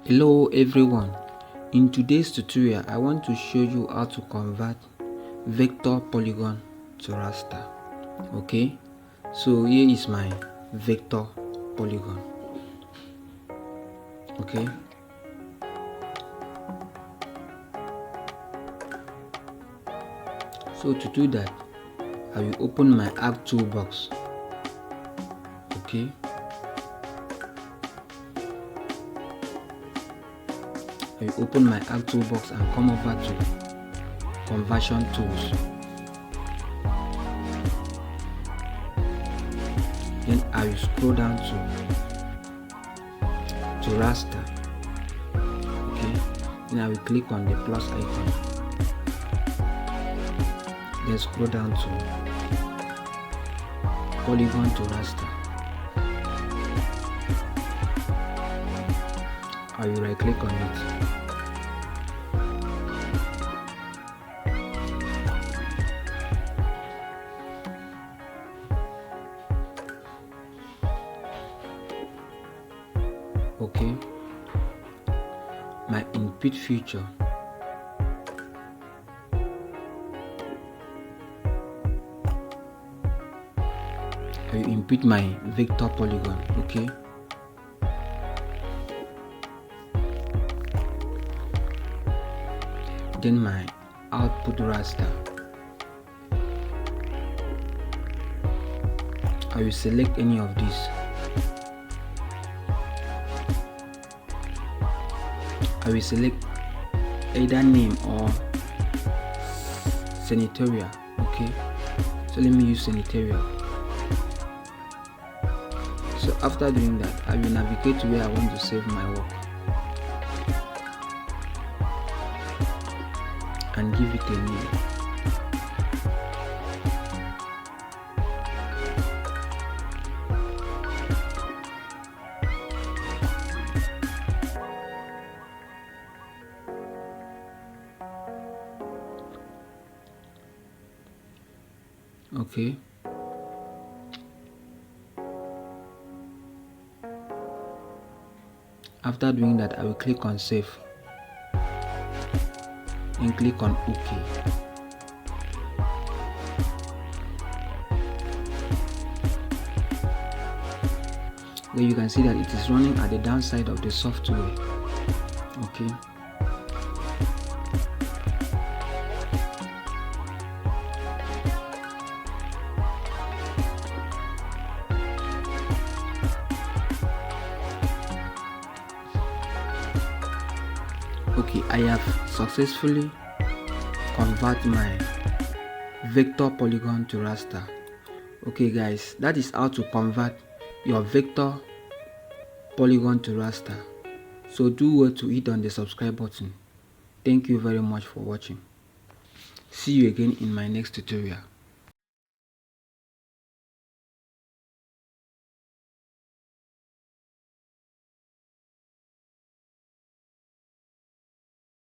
Hello everyone, in today's tutorial I want to show you how to convert vector polygon to raster. Okay, so here is my vector polygon. Okay, so to do that I will open my Arc toolbox. Okay, I will open my Arc toolbox and come over to conversion tools. Then I will scroll down to raster. Okay, then I will click on the plus icon. Then scroll down to polygon to raster. I will right click on it. Okay, my input feature. I will input my vector polygon. Okay, then my output raster. I will select any of these. I will select either name or senatorial. Okay, so let me use senatorial. So after doing that, I will navigate to where I want to save my work and give it a name. Okay, after doing that I will click on save and click on OK. Then you can see that it is running at the downside of the software. Okay, okay, I have successfully converted my vector polygon to raster. Okay guys, that is how to convert your vector polygon to raster. So do well to hit on the subscribe button. Thank you very much for watching. See you again in my next tutorial.